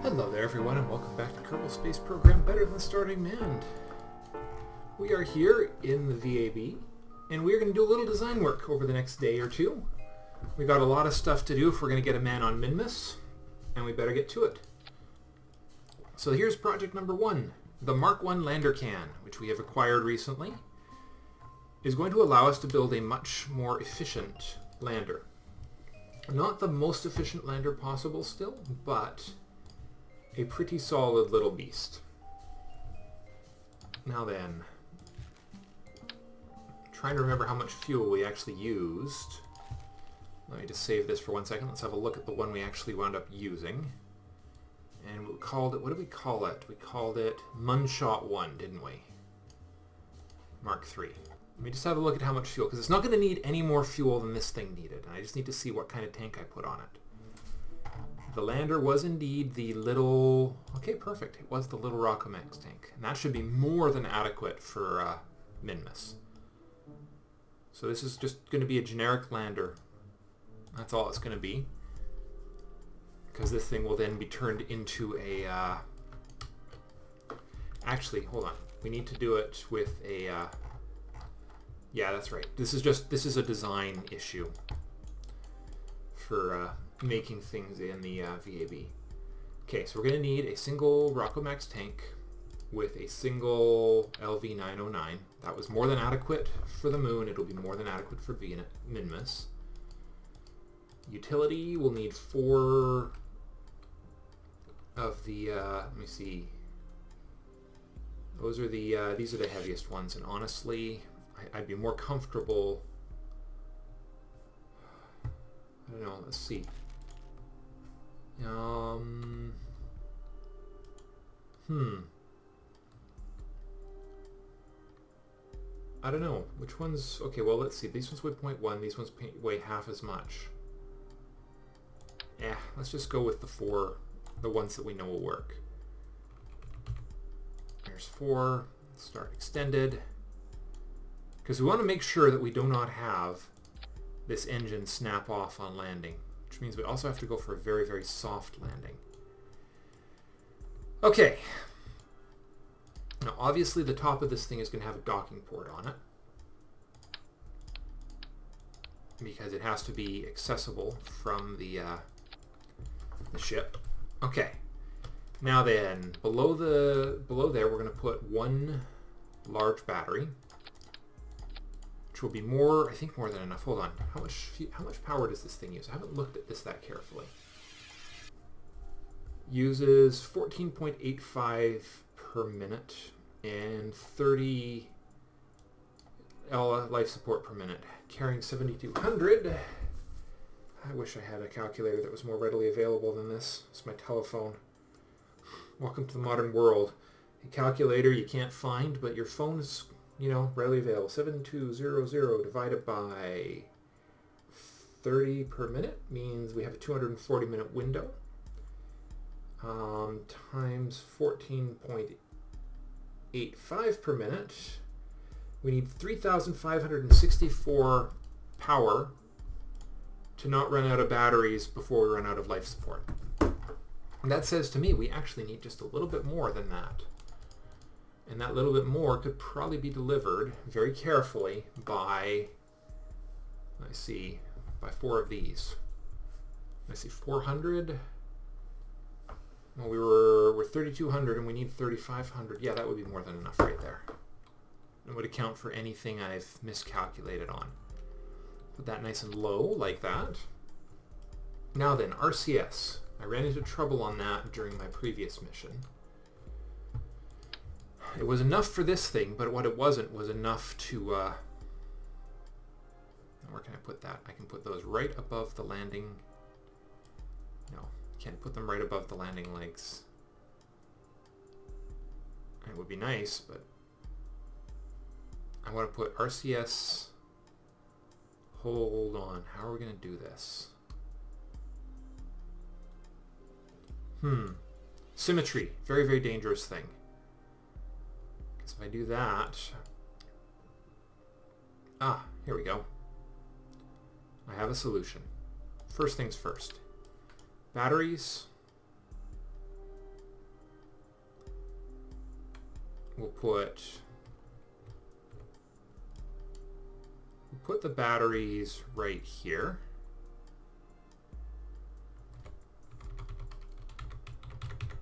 Hello there everyone and welcome back to Kerbal Space Program Better Than Starting Manned. We are here in the VAB and we're going to do a little design work over the next day or two. We got a lot of stuff to do if we're going to get a man on Minmus, and we better get to it. So here's project number 1. The Mark 1 lander can, which we have acquired recently, is going to allow us to build a much more efficient lander. Not the most efficient lander possible still, but a pretty solid little beast. Now then, trying to remember how much fuel we actually used. Let me just save this for 1 second. Let's have a look at the one we actually wound up using. And we called it, what did we call it? We called it Munshot 1, didn't we? Mark 3. Let me just have a look at how much fuel, because it's not going to need any more fuel than this thing needed. And I just need to see what kind of tank I put on it. The lander was indeed the little... Okay, perfect. It was the little Rockomax tank. And that should be more than adequate for Minmus. So this is just going to be a generic lander. That's all it's going to be. Because this thing will then be turned into a... Actually, hold on. We need to do it with a... Yeah, that's right. This is a design issue for making things in the VAB. Okay, so we're going to need a single Rockomax tank with a single LV909. That was more than adequate for the moon. It'll be more than adequate for Minmus. Utility will need 4 of the, let me see. Those are the, these are the heaviest ones, and honestly, I'd be more comfortable, I don't know, let's see. I don't know. Which ones? Okay, well, let's see. These ones weigh 0.1. These ones weigh half as much. Let's just go with the ones that we know will work. There's 4. Start extended. Because we want to make sure that we do not have this engine snap off on landing. Which means we also have to go for a very, very soft landing. Okay. Now, obviously, the top of this thing is going to have a docking port on it. Because it has to be accessible from the ship. Okay. Now then, below there, we're going to put 1 large battery. Which will be more, I think more than enough. Hold on. How much power does this thing use? I haven't looked at this that carefully. Uses 14.85 per minute and 30 life support per minute. Carrying 7,200. I wish I had a calculator that was more readily available than this. It's my telephone. Welcome to the modern world. A calculator you can't find, but your phone is, you know, readily available. 7200 divided by 30 per minute means we have a 240 minute window. Times 14.85 per minute. We need 3,564 power to not run out of batteries before we run out of life support. And that says to me we actually need just a little bit more than that. And that little bit more could probably be delivered very carefully by, let's see, by 4 of these. Let's see, 400. Well, we're 3,200 and we need 3,500. Yeah, that would be more than enough right there. It would account for anything I've miscalculated on. Put that nice and low like that. Now then, RCS. I ran into trouble on that during my previous mission. It was enough for this thing, but what it wasn't was enough to... where can I put that? I can put those right above the landing... No, can't put them right above the landing legs. It would be nice, but... I want to put RCS... Hold on, how are we going to do this? Symmetry. Very, very dangerous thing. Because if I do that... here we go. I have a solution. First things first. Batteries. we'll put the batteries right here.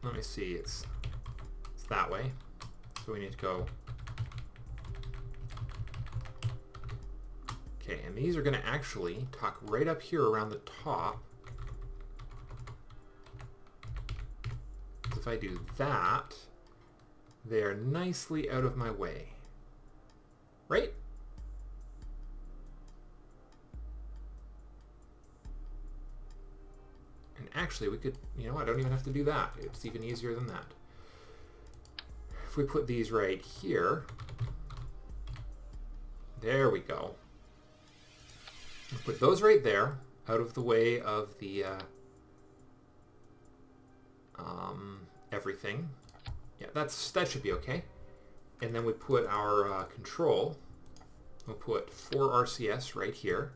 Let me see, it's that way. So we need to go. Okay, and these are going to actually tuck right up here around the top. If I do that, they are nicely out of my way. Right? And actually, we could, you know, I don't even have to do that. It's even easier than that. If we put these right here, there we go. Put those right there, out of the way of the everything. Yeah, that should be okay. And then we put our control. We'll put 4 RCS right here.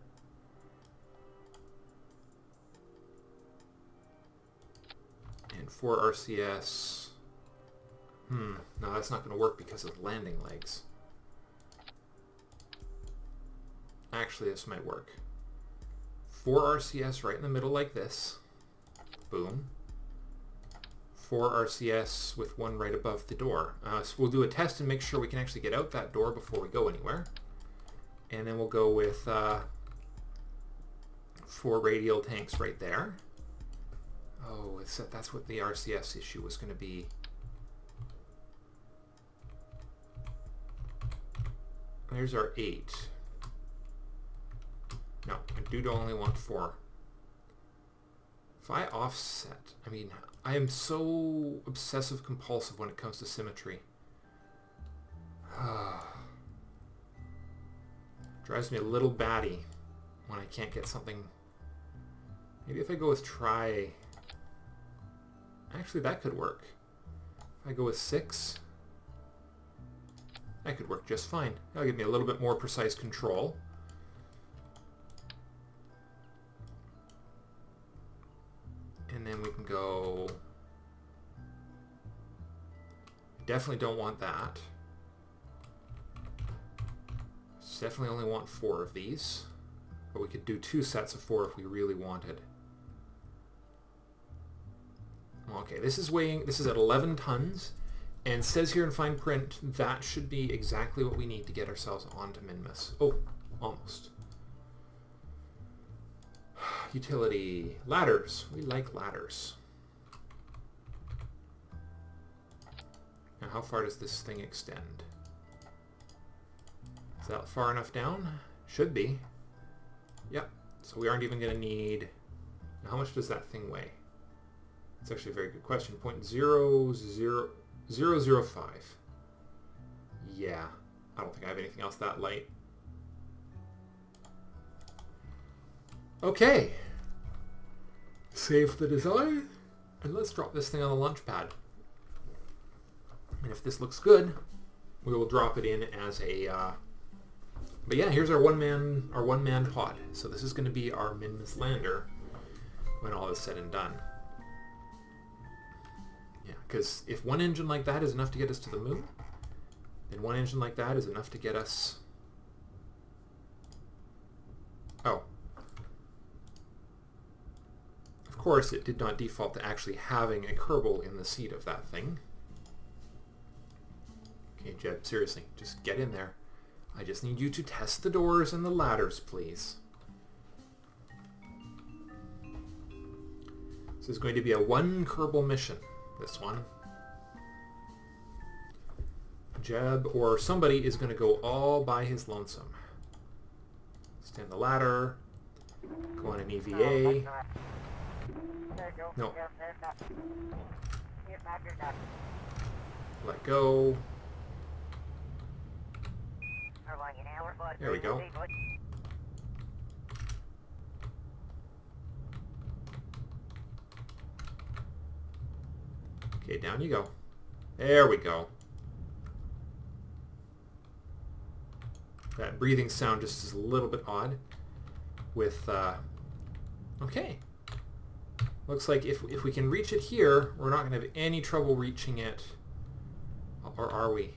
And 4 RCS. No, that's not going to work because of landing legs. Actually, this might work. 4 RCS right in the middle like this. Boom. 4 RCS with one right above the door. So we'll do a test and make sure we can actually get out that door before we go anywhere. And then we'll go with 4 radial tanks right there. Oh, that's what the RCS issue was going to be. There's our 8. No, I do only want 4. If I offset, I mean, I am so obsessive compulsive when it comes to symmetry. Drives me a little batty when I can't get something. Maybe if I go with try. Actually, that could work. If I go with 6, that could work just fine. That'll give me a little bit more precise control. And then we can go. Definitely don't want that. Definitely only want 4 of these. But we could do 2 sets of 4 if we really wanted. Okay, this is at 11 tons. And it says here in fine print, that should be exactly what we need to get ourselves onto Minmus. Oh, almost. Utility. Ladders. We like ladders. Now, how far does this thing extend? Is that far enough down? Should be. Yep. So we aren't even going to need... Now, how much does that thing weigh? It's actually a very good question. 0.00005. Yeah. I don't think I have anything else that light. Okay. Save the design. And let's drop this thing on the launch pad. And if this looks good, we will drop it in as a... But yeah, here's our one-man pod. So this is going to be our Minmus lander when all is said and done. Yeah, because if one engine like that is enough to get us to the moon, then one engine like that is enough to get us... Oh. Of course, it did not default to actually having a Kerbal in the seat of that thing. Okay, Jeb, seriously, just get in there. I just need you to test the doors and the ladders, please. This is going to be a 1 Kerbal mission, this one. Jeb or somebody is going to go all by his lonesome. Stand the ladder, go on an EVA. No. Let go. There we go. Okay, down you go. There we go. That breathing sound just is a little bit odd with, okay. Looks like if we can reach it here, we're not going to have any trouble reaching it. Or are we?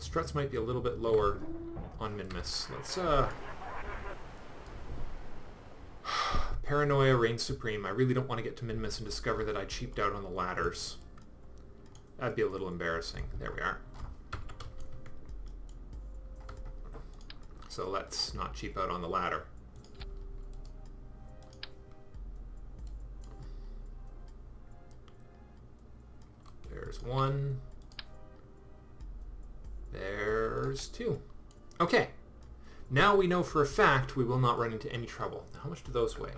Struts might be a little bit lower on Minmus. Let's, Paranoia reigns supreme. I really don't want to get to Minmus and discover that I cheaped out on the ladders. That'd be a little embarrassing. There we are. So let's not cheap out on the ladder. There's one. There's two. Okay. Now we know for a fact we will not run into any trouble. How much do those weigh?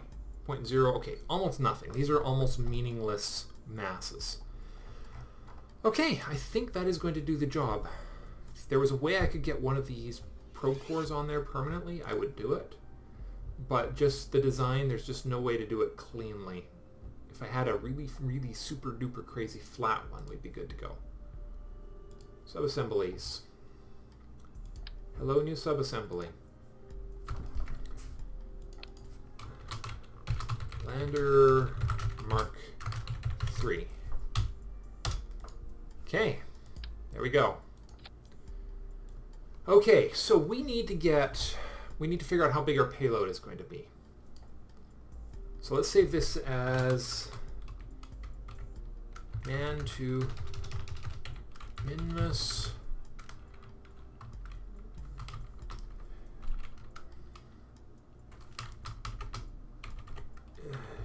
0.0. Okay, almost nothing. These are almost meaningless masses. Okay, I think that is going to do the job. If there was a way I could get one of these probe cores on there permanently, I would do it. But just the design, there's just no way to do it cleanly. If I had a really, really super duper crazy flat one, we'd be good to go. Subassemblies. Hello, new subassembly. Lander Mark III. Okay, there we go. Okay, so we need to figure out how big our payload is going to be. So let's save this as man to Minmus.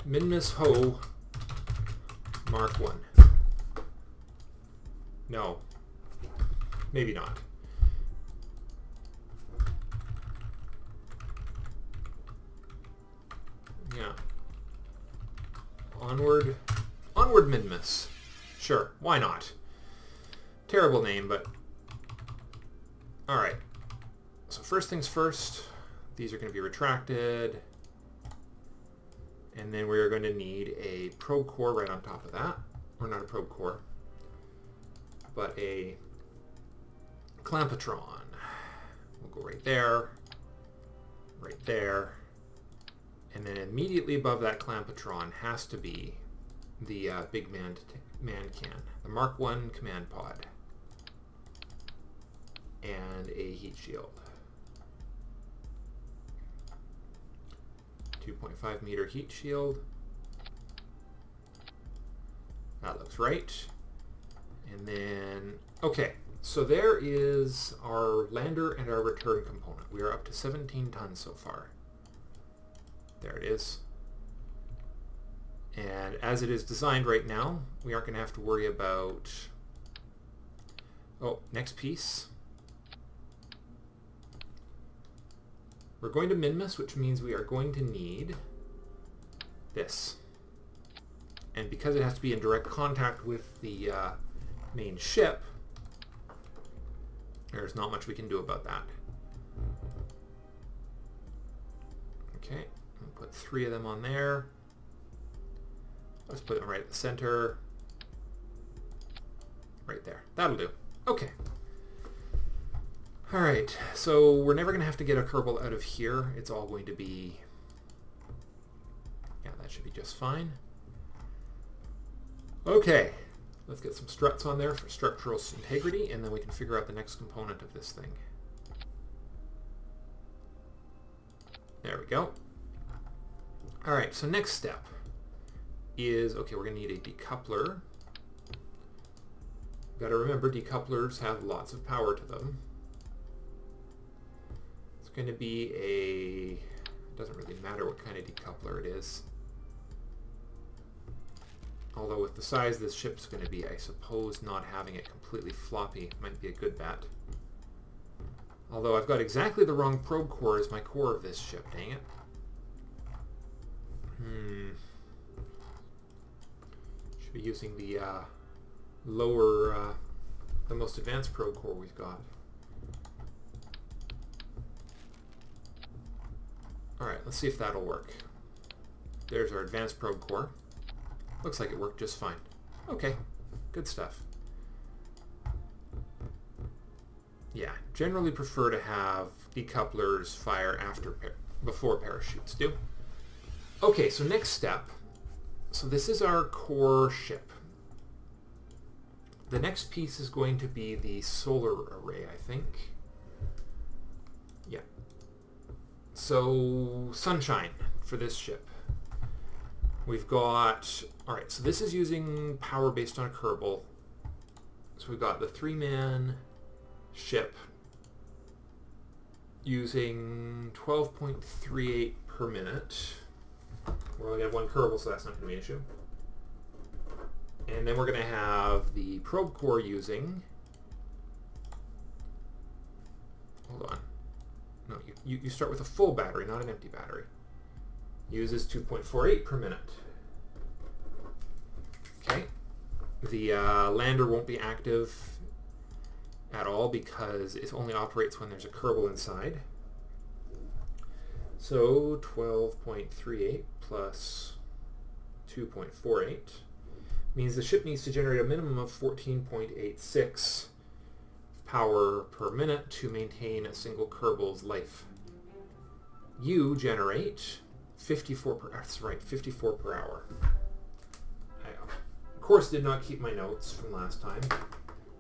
Minmus Ho Mark 1. No. Maybe not. Yeah. Onward Minmus. Sure, why not? Terrible name, but... Alright. So first things first, these are going to be retracted. And then we're going to need a probe core right on top of that. Or not a probe core, but a clampatron. We'll go right there, and then immediately above that clampatron has to be the big man can, the Mark 1 command pod, and a heat shield. 2.5 meter heat shield. That looks right. And then, okay, so there is our lander and our return component. We are up to 17 tons so far. There it is. And as it is designed right now, we aren't going to have to worry about... Oh, next piece. We're going to Minmus, which means we are going to need this. And because it has to be in direct contact with the main ship, there's not much we can do about that. Okay, I'll put 3 of them on there. Let's put them right at the center. Right there. That'll do. Okay. Alright, so we're never going to have to get a Kerbal out of here. It's all going to be... Yeah, that should be just fine. Okay, let's get some struts on there for structural integrity, and then we can figure out the next component of this thing. There we go. Alright, so next step is, okay, we're going to need a decoupler. Got to remember, decouplers have lots of power to them. It's going to be a, it doesn't really matter what kind of decoupler it is. Although with the size this ship's going to be, I suppose not having it completely floppy might be a good bet. Although I've got exactly the wrong probe core as my core of this ship, dang it. Should be using the lower, the most advanced probe core we've got. Alright, let's see if that'll work. There's our advanced probe core. Looks like it worked just fine. Okay, good stuff. Yeah, generally prefer to have decouplers fire before parachutes do. Okay, so next step. So this is our core ship. the next piece is going to be the solar array, I think. Yeah. So, sunshine for this ship. We've got, alright, so this is using power based on a Kerbal. So we've got the 3-man ship using 12.38 per minute. We're only going to have one Kerbal, so that's not going to be an issue. And then we're going to have the probe core using... Hold on. No, you start with a full battery, not an empty battery. Uses 2.48 per minute. Okay. The lander won't be active at all because it only operates when there's a Kerbal inside. So 12.38 plus 2.48 means the ship needs to generate a minimum of 14.86 power per minute to maintain a single Kerbal's life. You generate 54 per, that's right, 54 per hour. I, of course, did not keep my notes from last time.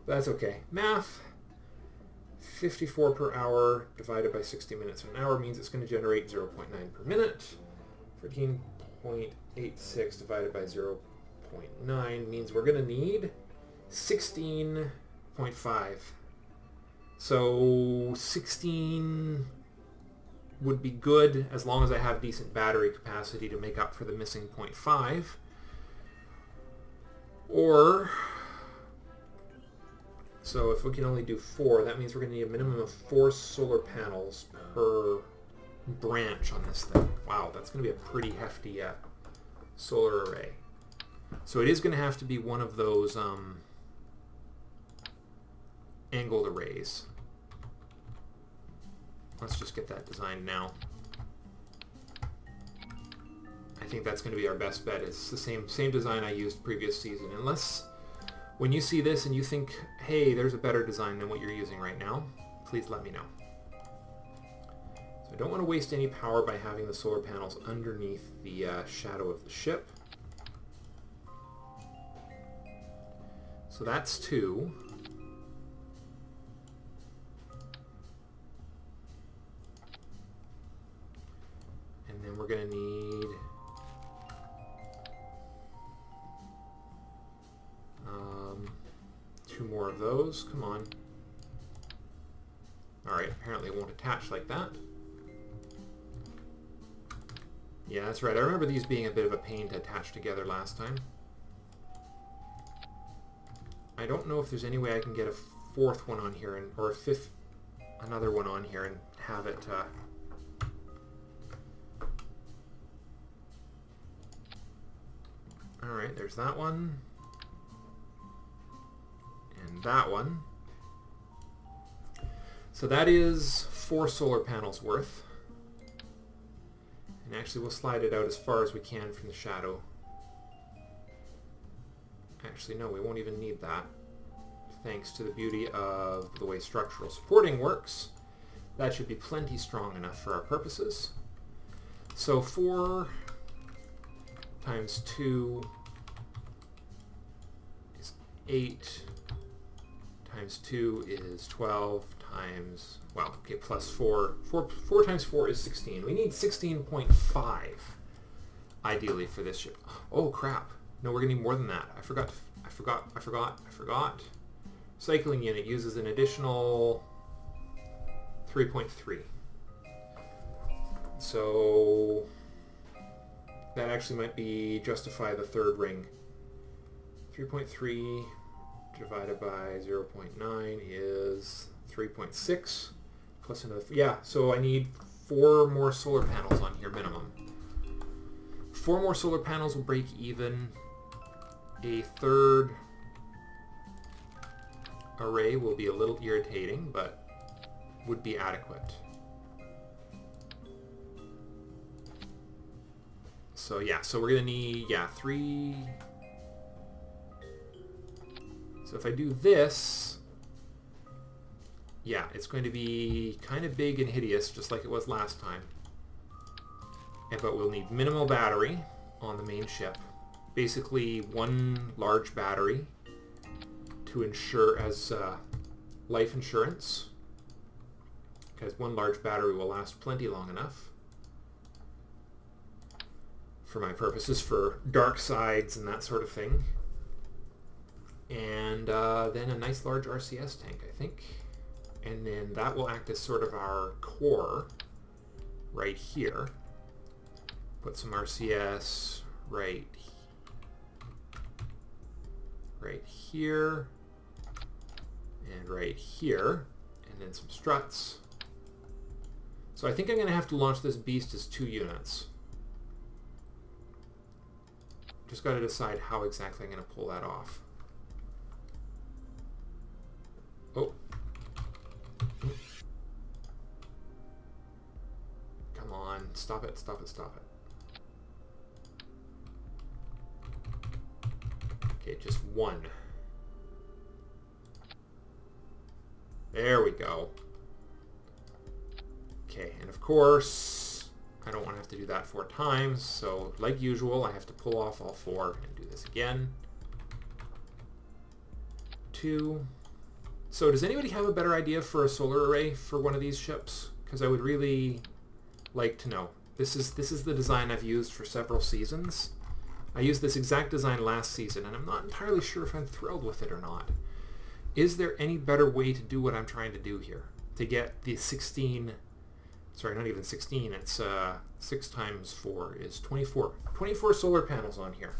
That's okay. Math. 54 per hour divided by 60 minutes an hour means it's going to generate 0.9 per minute. 14.86 divided by 0.9 means we're going to need 16.5. So 16 would be good as long as I have decent battery capacity to make up for the missing 0.5. Or, so if we can only do 4, that means we're going to need a minimum of 4 solar panels per branch on this thing. Wow, that's going to be a pretty hefty solar array. So it is going to have to be one of those angled arrays. Let's just get that designed now. I think that's going to be our best bet. It's the same design I used previous season. Unless when you see this and you think, hey, there's a better design than what you're using right now, please let me know. So I don't want to waste any power by having the solar panels underneath the shadow of the ship. So that's 2. And then we're going to need 2 more of those. Come on. Alright, apparently it won't attach like that. Yeah, that's right. I remember these being a bit of a pain to attach together last time. I don't know if there's any way I can get a 4th one on here, or a 5th, another one on here and have it... Alright, there's that one. And that one. So that is 4 solar panels worth. And actually we'll slide it out as far as we can from the shadow. Actually, no, we won't even need that. Thanks to the beauty of the way structural supporting works. That should be plenty strong enough for our purposes. So 4 times 2 is 8, times 2 is 12, times, well, okay, plus 4. 4 times 4 is 16. We need 16.5, ideally, for this ship. Oh, crap. No, we're going to need more than that. I forgot. Cycling unit uses an additional 3.3. So that actually might be justify the 3rd ring. 3.3 divided by 0.9 is 3.6 plus another, yeah, so I need 4 more solar panels on here minimum. 4 more solar panels will break even. A 3rd array will be a little irritating, but would be adequate. So yeah, so we're going to need, yeah, 3. So if I do this, yeah, it's going to be kind of big and hideous, just like it was last time. But we'll need minimal battery on the main ship. Basically 1 large battery to to insure as life insurance, because one large battery will last plenty long enough for my purposes, for dark sides and that sort of thing. And then a nice large RCS tank, I think. And then that will act as sort of our core right here. Put some RCS right here and right here, and then some struts. So I think I'm going to have to launch this beast as 2 units. Just got to decide how exactly I'm going to pull that off. Oh. Come on, stop it, stop it, stop it. Okay, just 1. There we go. Okay, and of course, I don't want to have to do that 4 times, so like usual, I have to pull off all 4 and do this again. 2. So does anybody have a better idea for a solar array for one of these ships? Because I would really like to know. This is the design I've used for several seasons. I used this exact design last season, and I'm not entirely sure if I'm thrilled with it or not. Is there any better way to do what I'm trying to do here? To get the 16, sorry, not even 16, it's 6 times 4 is 24. 24 solar panels on here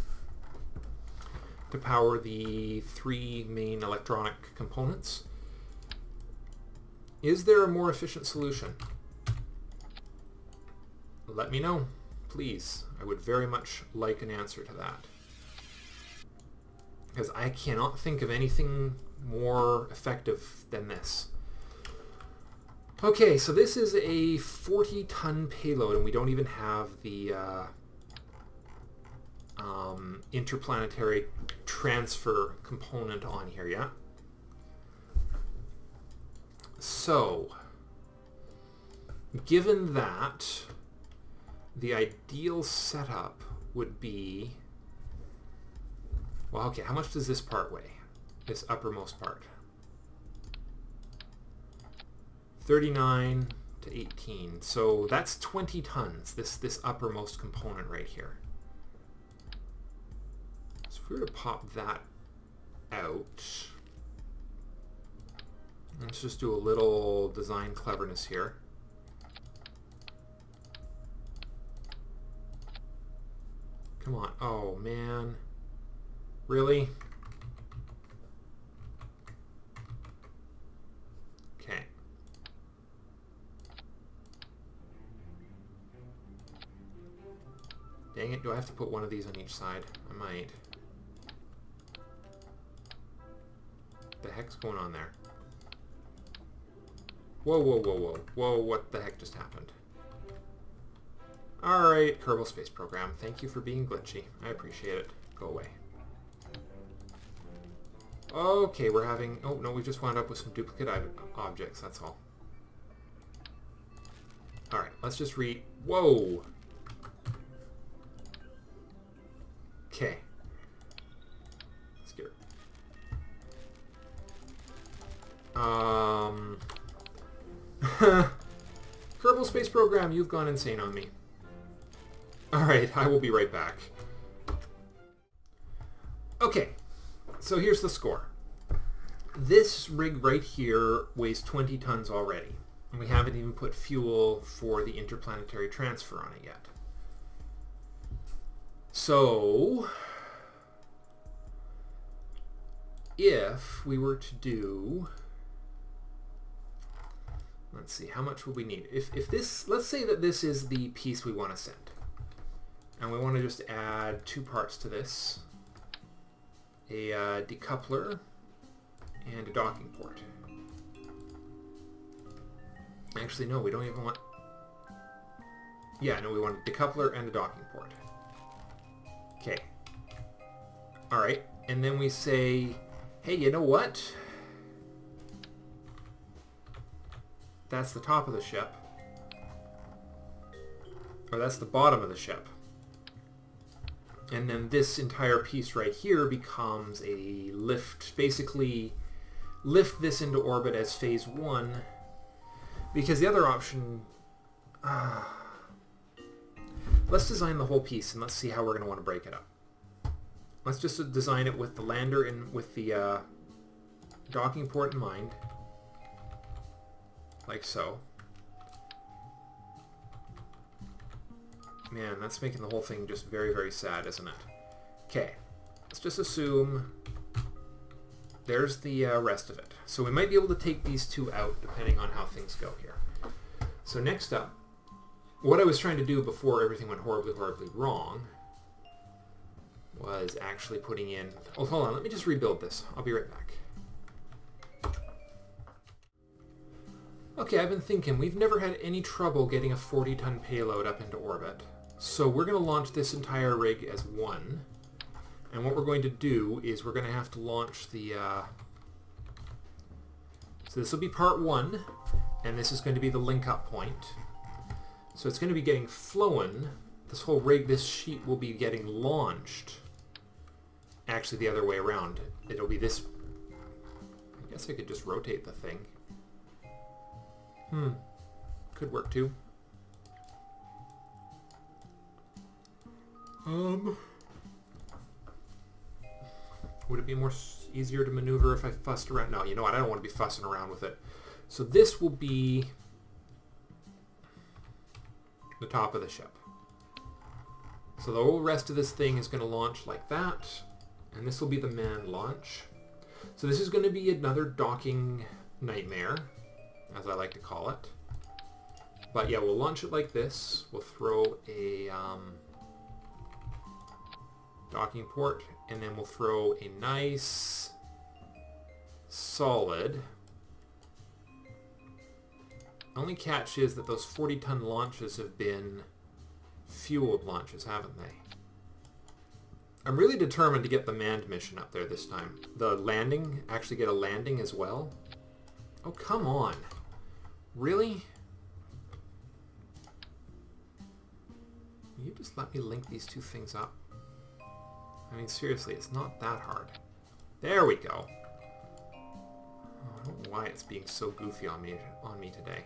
to power the 3 main electronic components. Is there a more efficient solution? Let me know, please. I would very much like an answer to that, because I cannot think of anything more effective than this. Okay, so this is a 40-ton payload, and we don't even have the interplanetary transfer component on here yet. So, given that, the ideal setup would be, well, okay, how much does this part weigh? This uppermost part. 39 to 18. So that's 20 tons, this uppermost component right here. So if we were to pop that out, let's just do a little design cleverness here. Come on. Oh, man. Really? Okay. Dang it, do I have to put one of these on each side? I might. What the heck's going on there? Whoa, whoa, whoa, whoa. Whoa, what the heck just happened? Alright, Kerbal Space Program, thank you for being glitchy. I appreciate it. Go away. Okay, we're having... Oh, no, we just wound up with some duplicate objects, that's all. Alright, let's just read... Whoa! Okay. Let's get Kerbal Space Program, you've gone insane on me. Alright, I will be right back. Okay, so here's the score. This rig right here weighs 20 tons already, and we haven't even put fuel for the interplanetary transfer on it yet. So, if we were to do... Let's see, how much would we need? If this, let's say that this is the piece we want to send. And we want to just add 2 parts to this. A decoupler and a docking port. Actually, no, we don't even want... Yeah, no, we want a decoupler and a docking port. Okay. Alright, and then we say, hey, you know what? That's the top of the ship. Or that's the bottom of the ship. And then this entire piece right here becomes a lift, basically lift this into orbit as phase 1, because the other option, let's design the whole piece and let's see how we're going to want to break it up. Let's just design it with the lander and with the docking port in mind, like so. Man, that's making the whole thing just very, very sad, isn't it? Okay, let's just assume there's the rest of it. So we might be able to take these two out depending on how things go here. So next up, what I was trying to do before everything went horribly, horribly wrong was actually putting in... Oh, hold on, let me just rebuild this. I'll be right back. Okay, I've been thinking, we've never had any trouble getting a 40-ton payload up into orbit. So we're going to launch this entire rig as one. And what we're going to do is we're going to have to launch the... So this will be part 1, and this is going to be the link-up point. So it's going to be getting flown. This whole rig, this sheet will be getting launched. Actually, the other way around. It'll be this... I guess I could just rotate the thing. Could work too. Would it be easier to maneuver if I fussed around? No, you know what? I don't want to be fussing around with it. So this will be the top of the ship. So the whole rest of this thing is going to launch like that. And this will be the manned launch. So this is going to be another docking nightmare, as I like to call it. But yeah, we'll launch it like this. We'll throw a docking port, and then we'll throw a nice solid. Only catch is that those 40-ton launches have been fueled launches, haven't they? I'm really determined to get the manned mission up there this time. The landing, actually get a landing as well. Oh, come on. Really? Will you just let me link these two things up? I mean, seriously, it's not that hard. There we go. Oh, I don't know why it's being so goofy on me today.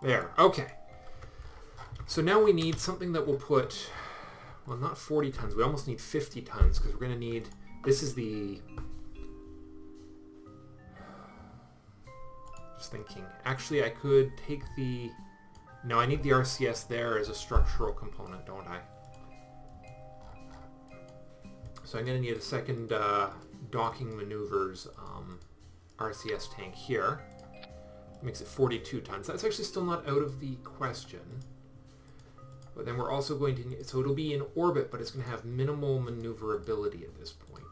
There, okay. So now we need something that will put, well, not 40 tons. We almost need 50 tons because we're going to need, this is the, just thinking. Actually, I could take the, no, I need the RCS there as a structural component, don't I? So I'm going to need a second docking maneuvers RCS tank here. Makes it 42 tons. That's actually still not out of the question. But then we're also going to need, so it'll be in orbit, but it's going to have minimal maneuverability at this point.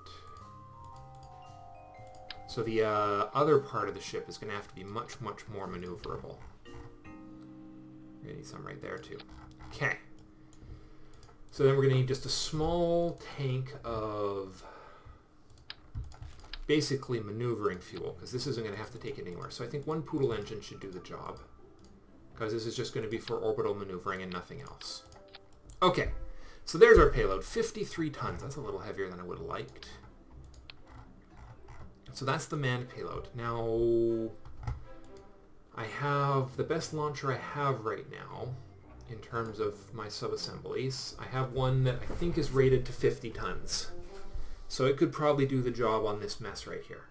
So the other part of the ship is going to have to be much, much more maneuverable. We're going to need some right there too. Okay. So then we're going to need just a small tank of basically maneuvering fuel, because this isn't going to have to take it anywhere. So I think one Poodle engine should do the job, because this is just going to be for orbital maneuvering and nothing else. Okay, so there's our payload, 53 tons. That's a little heavier than I would have liked. So that's the manned payload. Now, I have the best launcher I have right now in terms of my sub-assemblies. I have one that I think is rated to 50 tons. So it could probably do the job on this mess right here.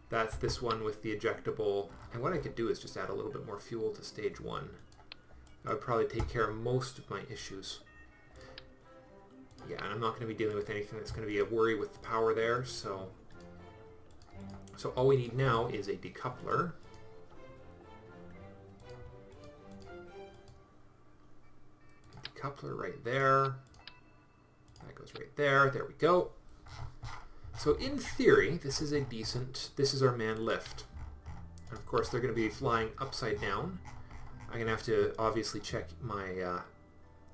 That's this one with the ejectable. And what I could do is just add a little bit more fuel to stage 1. That would probably take care of most of my issues. Yeah, and I'm not going to be dealing with anything that's going to be a worry with the power there, so all we need now is a decoupler. Decoupler right there. That goes right there. There we go. So in theory, this is our manned lift. And of course, they're going to be flying upside down. I'm going to have to obviously check my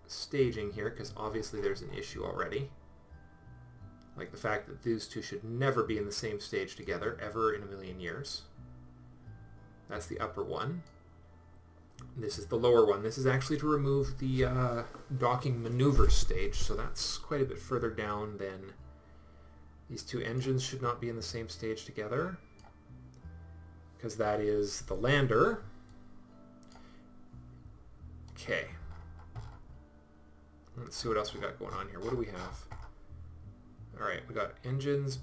staging here, because obviously there's an issue already. Like the fact that these two should never be in the same stage together, ever in a million years. That's the upper one. This is the lower one. This is actually to remove the docking maneuver stage, so that's quite a bit further down than... These two engines should not be in the same stage together, because that is the lander. Okay. Let's see what else we got going on here. What do we have? Alright, we got engines,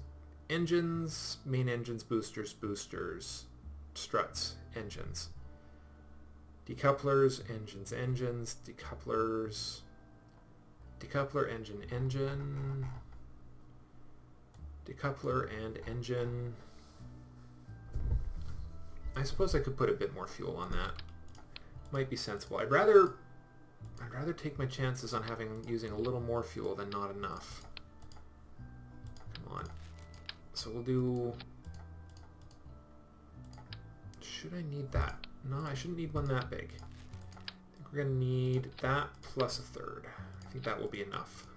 main engines, boosters, struts, engines. Decouplers, engines, decouplers, decoupler, engine, decoupler and engine. I suppose I could put a bit more fuel on that. Might be sensible. I'd rather take my chances on using a little more fuel than not enough. Come on. So we'll do... Should I need that? No, I shouldn't need one that big. I think we're going to need that plus a third. I think that will be enough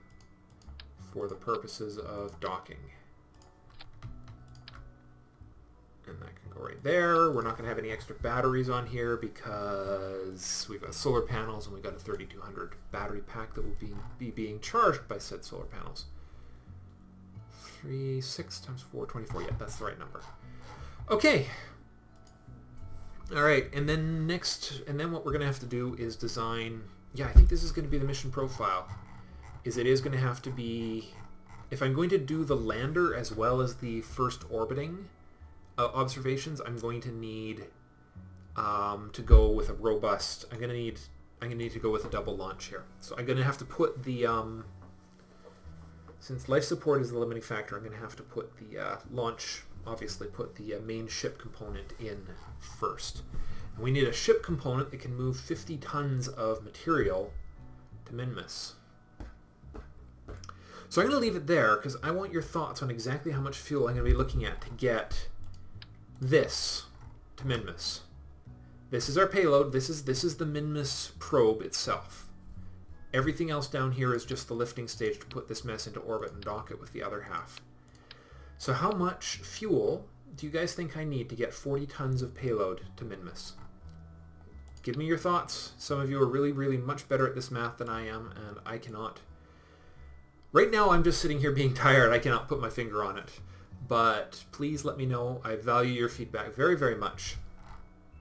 for the purposes of docking. And that can go right there. We're not going to have any extra batteries on here because we've got solar panels and we've got a 3200 battery pack that will be being charged by said solar panels. 6 times 4, 24. Yeah, that's the right number. Okay. All right, and then what we're going to have to do is design... Yeah, I think this is going to be the mission profile. It is going to have to be... If I'm going to do the lander as well as the first orbiting observations, I'm going to need to go with a robust... I'm going to need to go with a double launch here. So I'm going to have to put the... Since life support is the limiting factor, I'm going to have to put the launch... Obviously put the main ship component in first. And we need a ship component that can move 50 tons of material to Minmus. So I'm going to leave it there because I want your thoughts on exactly how much fuel I'm going to be looking at to get this to Minmus. This is our payload. This is the Minmus probe itself. Everything else down here is just the lifting stage to put this mess into orbit and dock it with the other half. So how much fuel do you guys think I need to get 40 tons of payload to Minmus? Give me your thoughts. Some of you are really, really much better at this math than I am, and I cannot. Right now I'm just sitting here being tired. I cannot put my finger on it. But please let me know. I value your feedback very, very much.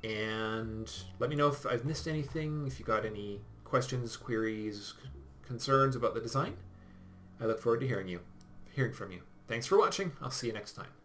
And let me know if I've missed anything, if you got any questions, queries, concerns about the design. I look forward to hearing from you. Thanks for watching. I'll see you next time.